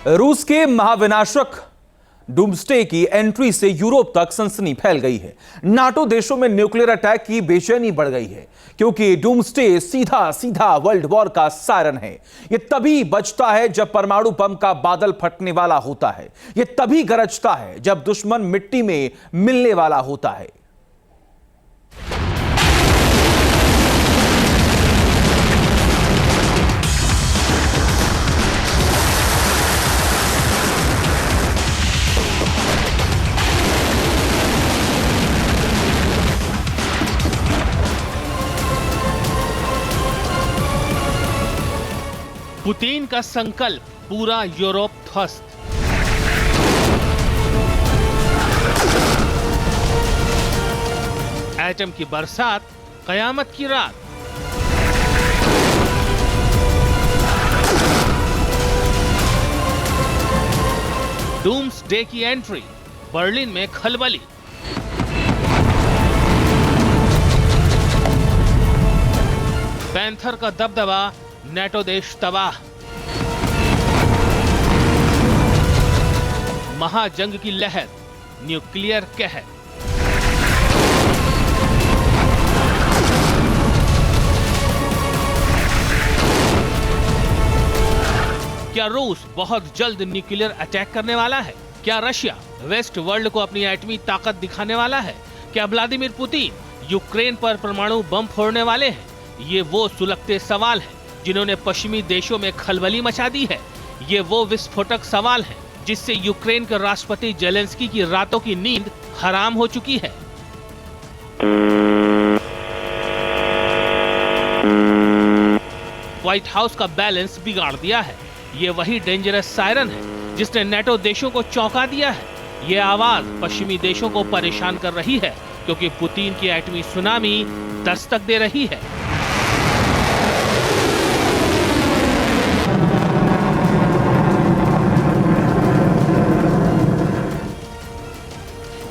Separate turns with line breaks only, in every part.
रूस के महाविनाशक डूम्सडे की एंट्री से यूरोप तक सनसनी फैल गई है। नाटो देशों में न्यूक्लियर अटैक की बेचैनी बढ़ गई है, क्योंकि डूम्सडे सीधा सीधा वर्ल्ड वॉर का सायरन है। यह तभी बजता है जब परमाणु बम का बादल फटने वाला होता है। यह तभी गरजता है जब दुश्मन मिट्टी में मिलने वाला होता है।
पुतिन का संकल्प, पूरा यूरोप ध्वस्त। एटम की बरसात, कयामत की रात। डूम्सडे की एंट्री, बर्लिन में खलबली। पैंथर का दबदबा, नेटो देश तबाह। महाजंग की लहर, न्यूक्लियर कहर। क्या रूस बहुत जल्द न्यूक्लियर अटैक करने वाला है? क्या रशिया वेस्ट वर्ल्ड को अपनी एटमी ताकत दिखाने वाला है? क्या व्लादिमीर पुतिन यूक्रेन पर परमाणु बम फोड़ने वाले हैं? ये वो सुलगते सवाल हैं जिन्होंने पश्चिमी देशों में खलबली मचा दी है। ये वो विस्फोटक सवाल हैं जिससे यूक्रेन के राष्ट्रपति जेलेंस्की की रातों की नींद हराम हो चुकी है। व्हाइट हाउस का बैलेंस बिगाड़ दिया है। ये वही डेंजरस सायरन है जिसने नेटो देशों को चौंका दिया है। ये आवाज पश्चिमी देशों को परेशान कर रही है, क्योंकि पुतिन की एटमी सुनामी दस्तक दे रही है।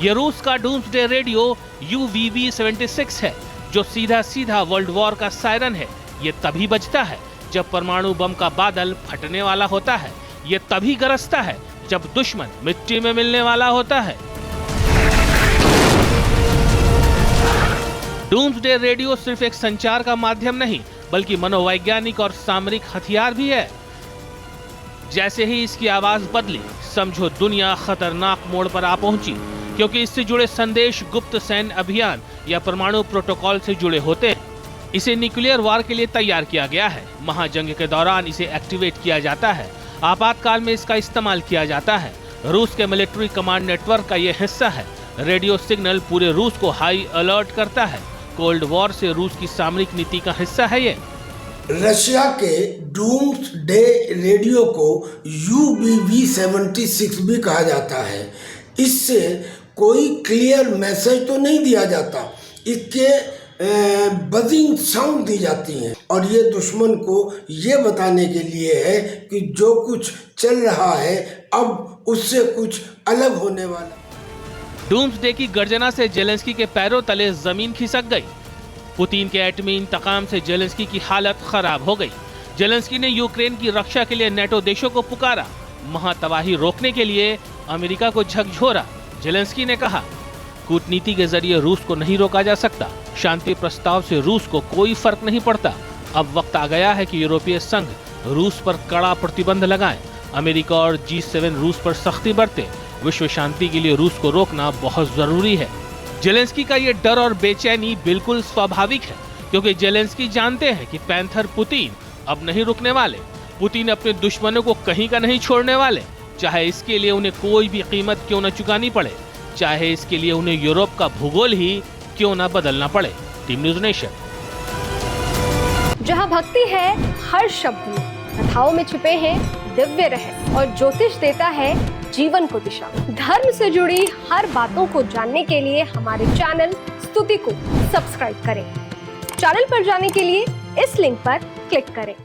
यह रूस का डूम्सडे रेडियो UVV-76 है, जो सीधा सीधा वर्ल्ड वॉर का सायरन है। यह तभी बजता है जब परमाणु बम का बादल फटने वाला होता है। यह तभी गरजता है जब दुश्मन मिट्टी में मिलने वाला होता है। डूम्सडे रेडियो सिर्फ एक संचार का माध्यम नहीं, बल्कि मनोवैज्ञानिक और सामरिक हथियार भी है। जैसे ही इसकी आवाज बदली, समझो दुनिया खतरनाक मोड़ पर आ पहुंची, क्योंकि इससे जुड़े संदेश गुप्त सैन्य अभियान या परमाणु प्रोटोकॉल से जुड़े होते हैं। इसे न्यूक्लियर वार के लिए तैयार किया गया है। महाजंग के दौरान इसे एक्टिवेट किया जाता है। आपातकाल में इसका इस्तेमाल किया जाता है। रूस के मिलिट्री कमांड नेटवर्क का यह हिस्सा है। रेडियो सिग्नल पूरे रूस को हाई अलर्ट करता है। कोल्ड वॉर से रूस की सामरिक नीति का हिस्सा है ये।
रशिया के डूम्सडे रेडियो को UVV-76 भी कहा जाता है। इससे कोई क्लियर मैसेज तो नहीं दिया जाता, इसके बजिंग साउंड दी जाती हैं, और ये दुश्मन को ये बताने के लिए है कि जो कुछ चल रहा है अब उससे कुछ अलग होने वाला।
डूम्सडे की गर्जना से जेलेंस्की के पैरों तले जमीन खिसक गई। पुतिन के एटमी इंतकाम से जेलेंस्की की हालत खराब हो गई। जेलेंस्की ने यूक्रेन की रक्षा के लिए नेटो देशों को पुकारा। महातबाही रोकने के लिए अमेरिका को झकझोरा। जेलेंस्की ने कहा, कूटनीति के जरिए रूस को नहीं रोका जा सकता। शांति प्रस्ताव से रूस को कोई फर्क नहीं पड़ता। अब वक्त आ गया है कि यूरोपीय संघ रूस पर कड़ा प्रतिबंध लगाएं। अमेरिका और G7 रूस पर सख्ती बरते। विश्व शांति के लिए रूस को रोकना बहुत जरूरी है। जेलेंस्की का ये डर और बेचैनी बिल्कुल स्वाभाविक है, क्योंकि जेलेंस्की जानते हैं कि पैंथर पुतिन अब नहीं रुकने वाले। पुतिन अपने दुश्मनों को कहीं का नहीं छोड़ने वाले, चाहे इसके लिए उन्हें कोई भी कीमत क्यों न चुकानी पड़े, चाहे इसके लिए उन्हें यूरोप का भूगोल ही क्यों न बदलना पड़े। Team news nation.
जहां भक्ति है हर शब्द में, कथाओं में छुपे हैं दिव्य रहस्य, और ज्योतिष देता है जीवन को दिशा। धर्म से जुड़ी हर बातों को जानने के लिए हमारे चैनल स्तुति को सब्सक्राइब करें। चैनल पर जाने के लिए इस लिंक पर क्लिक करें।